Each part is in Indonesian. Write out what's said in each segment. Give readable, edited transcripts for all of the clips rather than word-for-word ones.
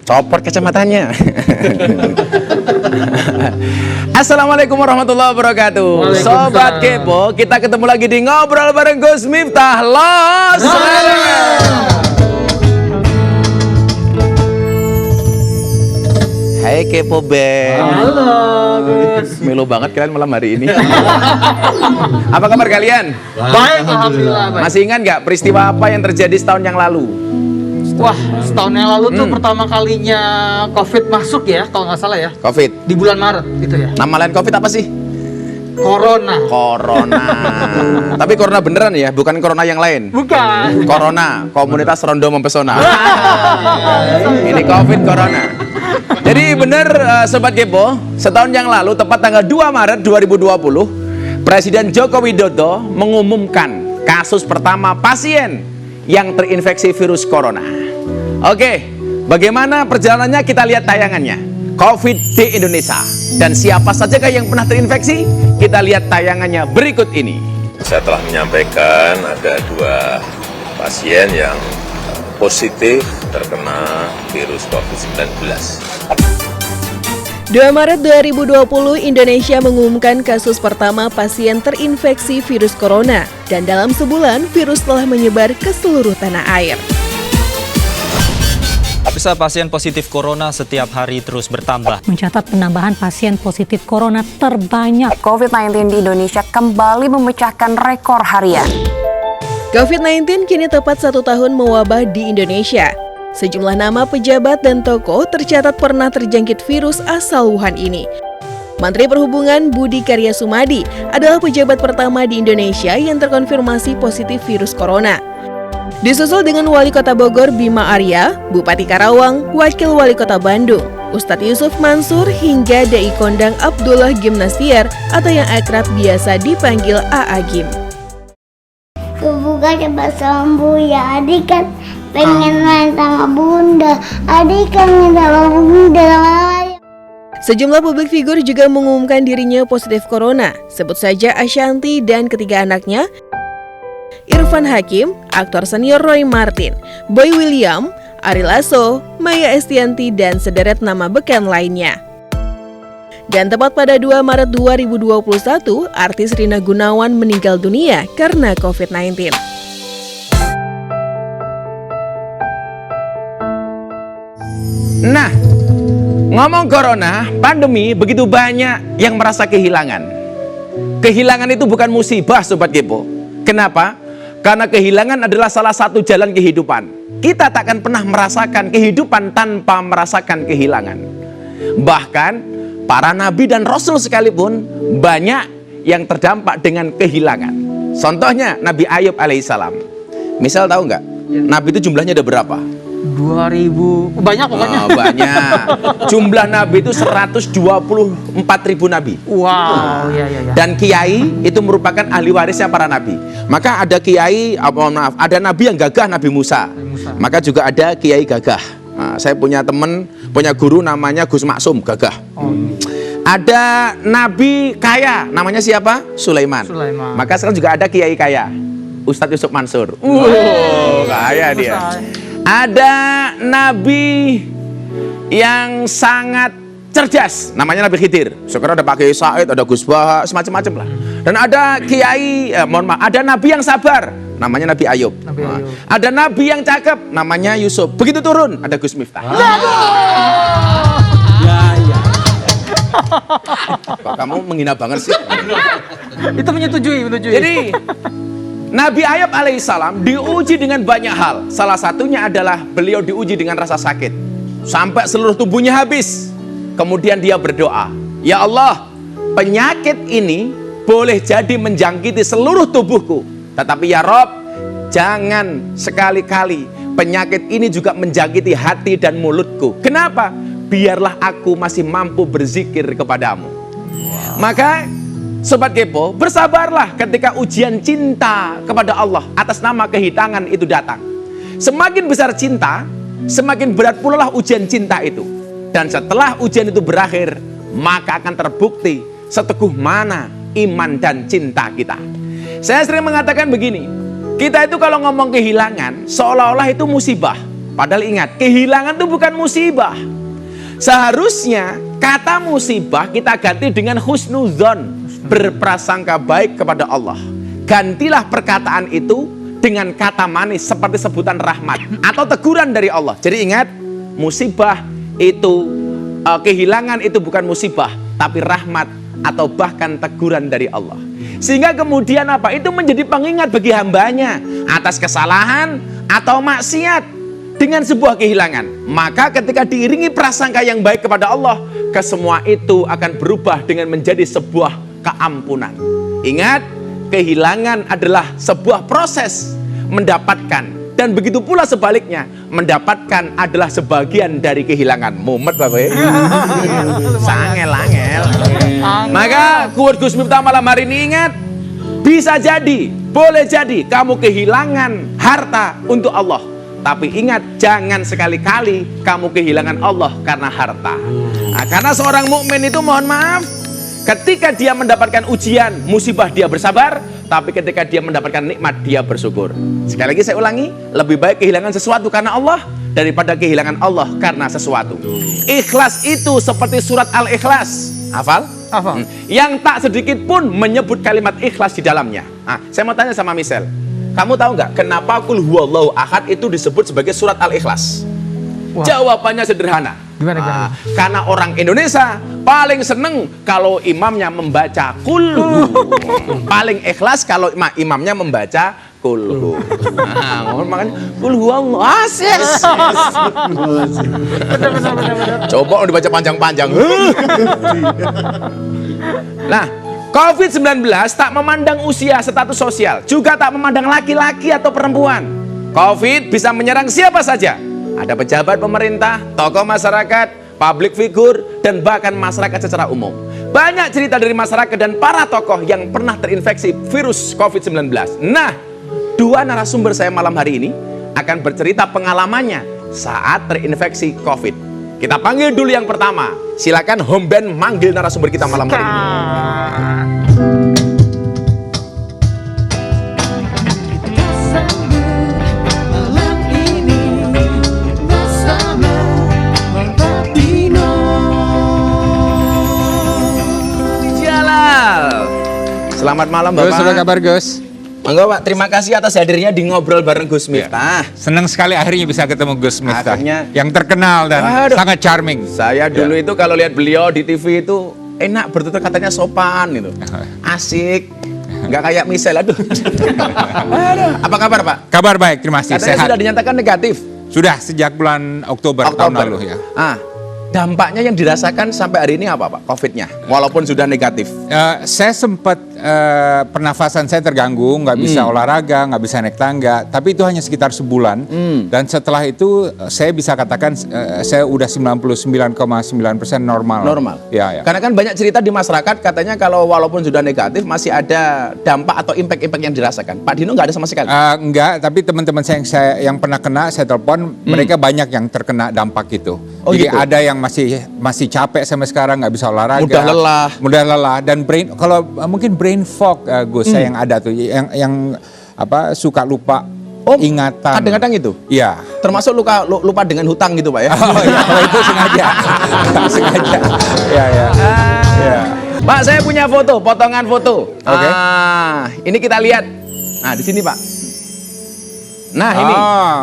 Copot kacamatanya. Assalamualaikum warahmatullahi wabarakatuh. Sobat Kepo, kita ketemu lagi di Ngobrol bareng Gus Miftah. Los. Hai Kepo Band. Halo Gus. Melo banget kalian malam hari ini. Apa kabar kalian? Baik, alhamdulillah. Baik. Masih ingat nggak peristiwa apa yang terjadi setahun yang lalu? Wah, setahun yang lalu tuh pertama kalinya COVID masuk ya, kalau nggak salah ya. COVID. Di bulan Maret gitu ya. Nama lain COVID apa sih? Corona. Corona. Tapi corona beneran ya, bukan corona yang lain. Bukan. Corona, komunitas rondo mempesona. Ini COVID corona. Jadi bener Sobat Kepo, setahun yang lalu tepat tanggal 2 Maret 2020, Presiden Joko Widodo mengumumkan kasus pertama pasien yang terinfeksi virus corona. Oke, bagaimana perjalanannya kita lihat tayangannya. COVID di Indonesia. Dan siapa saja yang pernah terinfeksi? Kita lihat tayangannya berikut ini. Saya telah menyampaikan ada 2 pasien yang positif terkena virus COVID-19. 2 Maret 2020, Indonesia mengumumkan kasus pertama pasien terinfeksi virus corona. Dan dalam sebulan, virus telah menyebar ke seluruh tanah air. Bisa pasien positif corona setiap hari terus bertambah. Mencatat penambahan pasien positif corona terbanyak. COVID-19 di Indonesia kembali memecahkan rekor harian. COVID-19 kini tepat 1 tahun mewabah di Indonesia. Sejumlah nama pejabat dan tokoh tercatat pernah terjangkit virus asal Wuhan ini. Menteri Perhubungan Budi Karya Sumadi adalah pejabat pertama di Indonesia yang terkonfirmasi positif virus corona. Disusul dengan Wali Kota Bogor Bima Arya, Bupati Karawang, Wakil Wali Kota Bandung, Ustadz Yusuf Mansur hingga Dai Kondang Abdullah Gimnastiar atau yang akrab biasa dipanggil AA Gim. Bukan cepat sembuh ya, adik kan pengen main sama bunda, adik kan minta sama bunda. Sejumlah publik figur juga mengumumkan dirinya positif corona. Sebut saja Ashanti dan ketiga anaknya, Irfan Hakim, aktor senior Roy Martin, Boy William, Ari Lasso, Maya Estianti, dan sederet nama beken lainnya. Dan tepat pada 2 Maret 2021, artis Rina Gunawan meninggal dunia karena COVID-19. Nah, ngomong corona, pandemi, begitu banyak yang merasa kehilangan. Kehilangan itu bukan musibah Sobat Kepo. Kenapa? Karena kehilangan adalah salah satu jalan kehidupan. Kita tak akan pernah merasakan kehidupan tanpa merasakan kehilangan. Bahkan para nabi dan rasul sekalipun banyak yang terdampak dengan kehilangan. Contohnya Nabi Ayub alaihissalam. Misal tahu nggak? Nabi itu jumlahnya ada berapa? 2000. Banyak pokoknya. Banyak. Jumlah nabi itu 124.000 nabi. Wow, iya. Dan kiai itu merupakan ahli warisnya para nabi. Maka ada kiai, ada nabi yang gagah, Nabi Musa. Maka juga ada kiai gagah. Nah, saya punya teman, punya guru namanya Gus Maksum, gagah. Ada nabi kaya, namanya siapa? Sulaiman. Maka sekarang juga ada kiai kaya, Ustadz Yusuf Mansur. Kaya dia. Ada nabi yang sangat cerdas, namanya Nabi Khidir. Sekarang ada Pak Kiai Said, ada Gus Baha, semacam-macam lah. Dan ada kiai, ada nabi yang sabar, namanya Nabi Ayub. Ada nabi yang cakep, namanya Yusuf. Begitu turun, ada Gus Miftah. Kok kamu menghina banget sih? Itu menyetujui. Jadi Nabi Ayub alaihissalam diuji dengan banyak hal. Salah satunya adalah beliau diuji dengan rasa sakit sampai seluruh tubuhnya habis. Kemudian dia berdoa, ya Allah, penyakit ini boleh jadi menjangkiti seluruh tubuhku, tetapi ya Rob, jangan sekali-kali penyakit ini juga menjangkiti hati dan mulutku. Kenapa? Biarlah aku masih mampu berzikir kepadamu. Maka Sobat Kepo, bersabarlah ketika ujian cinta kepada Allah atas nama kehilangan itu datang. Semakin besar cinta, semakin berat pula lah ujian cinta itu. Dan setelah ujian itu berakhir, maka akan terbukti seteguh mana iman dan cinta kita. Saya sering mengatakan begini, kita itu kalau ngomong kehilangan, seolah-olah itu musibah. Padahal ingat, kehilangan itu bukan musibah. Seharusnya kata musibah kita ganti dengan husnuzon, berprasangka baik kepada Allah. Gantilah perkataan itu dengan kata manis seperti sebutan rahmat atau teguran dari Allah. Jadi ingat, musibah itu, kehilangan itu bukan musibah, tapi rahmat atau bahkan teguran dari Allah. Sehingga kemudian apa? Itu menjadi pengingat bagi hambanya atas kesalahan atau maksiat dengan sebuah kehilangan. Maka ketika diiringi prasangka yang baik kepada Allah, kesemua itu akan berubah dengan menjadi sebuah keampunan. Ingat, kehilangan adalah sebuah proses mendapatkan, dan begitu pula sebaliknya, mendapatkan adalah sebagian dari kehilangan. Mumet Bapak. Sangel-angel. Maka quote Gus Miftah malam hari ini, ingat, bisa jadi, boleh jadi kamu kehilangan harta untuk Allah. Tapi ingat, jangan sekali-kali kamu kehilangan Allah karena harta. Nah, karena seorang mukmin itu, mohon maaf, ketika dia mendapatkan ujian, musibah, dia bersabar. Tapi ketika dia mendapatkan nikmat, dia bersyukur. Sekali lagi saya ulangi, lebih baik kehilangan sesuatu karena Allah daripada kehilangan Allah karena sesuatu. Ikhlas itu seperti surat Al-Ikhlas. Hafal? Hafal. Yang tak sedikit pun menyebut kalimat ikhlas di dalamnya. Nah, saya mau tanya sama Michelle, kamu tahu nggak kenapa Qul huwallahu ahad itu disebut sebagai surat Al-Ikhlas? Wah. Jawabannya sederhana. Gimana? Karena orang Indonesia paling seneng kalau imamnya membaca Qul hu. Paling ikhlas kalau imamnya membaca Qul hu. Nah, makanya Qul huwallahu ahad. Coba dibaca panjang-panjang. Nah, COVID-19 tak memandang usia, status sosial, juga tak memandang laki-laki atau perempuan. COVID bisa menyerang siapa saja. Ada pejabat pemerintah, tokoh masyarakat, public figure, dan bahkan masyarakat secara umum. Banyak cerita dari masyarakat dan para tokoh yang pernah terinfeksi virus COVID-19. Nah, dua narasumber saya malam hari ini akan bercerita pengalamannya saat terinfeksi COVID. Kita panggil dulu yang pertama. Silakan home band manggil narasumber kita malam hari ini. Selamat malam Bapak. Gus, apa kabar Gus? Monggo Pak, terima kasih atas hadirnya di Ngobrol bareng Gus Miftah. Senang sekali akhirnya bisa ketemu Gus Miftah. Akhirnya. Yang terkenal dan sangat charming. Saya dulu itu kalau lihat beliau di TV itu enak bertutur katanya sopan gitu. Asik. Nggak kayak Michelle, aduh. Apa kabar Pak? Kabar baik, terima kasih. Katanya Sehat. sudah dinyatakan negatif. Sudah sejak bulan Oktober tahun lalu ya. Dampaknya yang dirasakan sampai hari ini apa Pak, COVID-nya? Walaupun sudah negatif. Saya sempat pernafasan saya terganggu, nggak bisa olahraga, nggak bisa naik tangga. Tapi itu hanya sekitar sebulan. Dan setelah itu saya bisa katakan saya udah 99,9% normal. Normal. Ya. Karena kan banyak cerita di masyarakat katanya kalau walaupun sudah negatif masih ada dampak atau impact-impact yang dirasakan. Pak Dino nggak ada sama sekali? Enggak, tapi teman-teman saya yang pernah kena, saya telepon, mereka banyak yang terkena dampak itu. Oh, jadi gitu? ada yang masih capek sampai sekarang, nggak bisa olahraga, mudah lelah dan mungkin brain fog, Gus, saya yang ada tuh, yang apa suka lupa ingatan. Kadang-kadang itu? Iya. Termasuk lupa dengan hutang gitu Pak ya? Oh iya, kalau itu sengaja. Sengaja. Ya. Pak, saya punya foto, potongan foto. Oke. Ini kita lihat. Nah, di sini Pak. Nah, ini.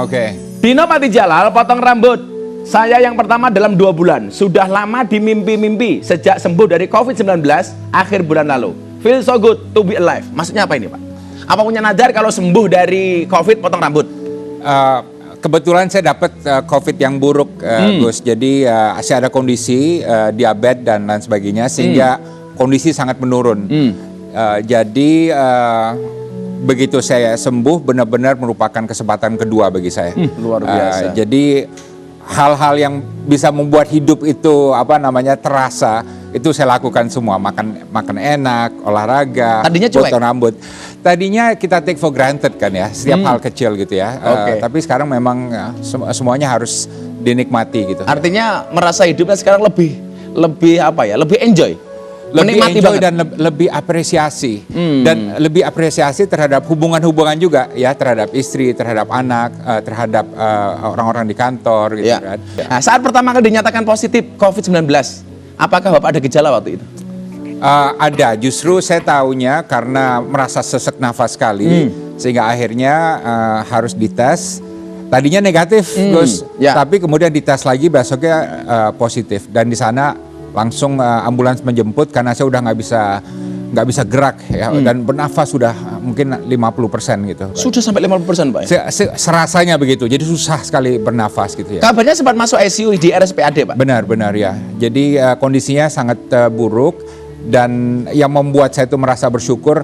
Oke. Dino Patijalal potong rambut. Saya yang pertama dalam 2 bulan. Sudah lama di mimpi-mimpi sejak sembuh dari COVID-19 akhir bulan lalu. Feel so good to be alive. Maksudnya apa ini Pak? Apa punya nadar kalau sembuh dari COVID potong rambut? Kebetulan saya dapat COVID yang buruk, Gus. Jadi saya ada kondisi diabetes dan lain sebagainya, sehingga kondisi sangat menurun. Jadi begitu saya sembuh, benar-benar merupakan kesempatan kedua bagi saya. Luar biasa. Jadi hal-hal yang bisa membuat hidup itu terasa, itu saya lakukan semua. Makan enak, olahraga, tadinya cuek? potong rambut. Tadinya kita take for granted kan ya, setiap hal kecil gitu ya. Tapi sekarang memang semuanya harus dinikmati gitu. Artinya merasa hidupnya sekarang lebih enjoy. lebih Menikmati enjoy banget. dan lebih apresiasi dan lebih apresiasi terhadap hubungan-hubungan juga ya, terhadap istri, terhadap anak, terhadap orang-orang di kantor gitu Ya. kan. Nah, saat pertama kali dinyatakan positif COVID-19, apakah Bapak ada gejala waktu itu? Ada, justru saya taunya karena merasa sesak nafas sekali sehingga akhirnya harus dites. Tadinya negatif, Gus, ya. tapi kemudian dites lagi besoknya positif dan di sana langsung ambulans menjemput karena saya udah nggak bisa gerak ya dan bernafas sudah mungkin 50% gitu. Sudah sampai 50%, Pak. Ya? Serasanya begitu, jadi susah sekali bernafas gitu ya. Kabarnya sempat masuk ICU di RSPAD, Pak. Benar ya. Jadi kondisinya sangat buruk dan yang membuat saya itu merasa bersyukur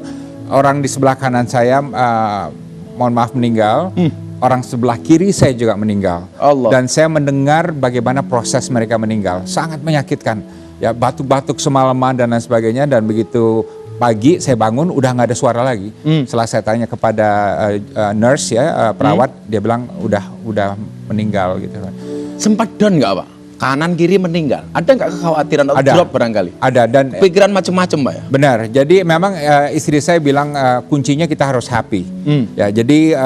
orang di sebelah kanan saya mohon maaf meninggal. Orang sebelah kiri saya juga meninggal. Allah. Dan saya mendengar bagaimana proses mereka meninggal. Sangat menyakitkan. Ya, batuk-batuk semalaman dan lain sebagainya. Dan begitu pagi saya bangun udah nggak ada suara lagi. Setelah saya tanya kepada nurse ya, perawat, dia bilang udah meninggal gitu. Sempat down nggak, Pak? Kanan kiri meninggal. Ada nggak kekhawatiran atau Ada. drop barangkali? Ada dan Pikiran macam-macam, Pak ya? benar. Jadi memang istri saya bilang kuncinya kita harus happy. Ya, jadi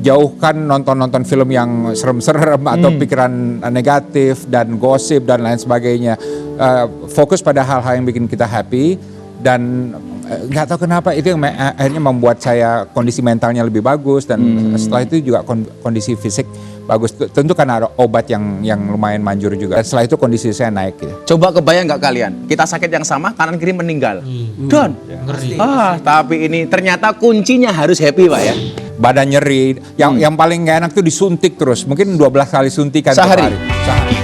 jauhkan nonton-nonton film yang serem-serem atau pikiran negatif dan gosip dan lain sebagainya. Fokus pada hal-hal yang bikin kita happy dan nggak tahu kenapa itu yang akhirnya membuat saya kondisi mentalnya lebih bagus dan setelah itu juga kondisi fisik bagus. Tentu karena ada obat yang lumayan manjur juga. Dan setelah itu kondisi saya naik gitu. Coba kebayang nggak kalian? Kita sakit yang sama, kanan kiri meninggal. Down. Tapi ini ternyata kuncinya harus happy, Pak ya. Badan nyeri, yang paling gak enak tuh disuntik terus. Mungkin 12 kali suntikan per Sehari? hari. Sehari.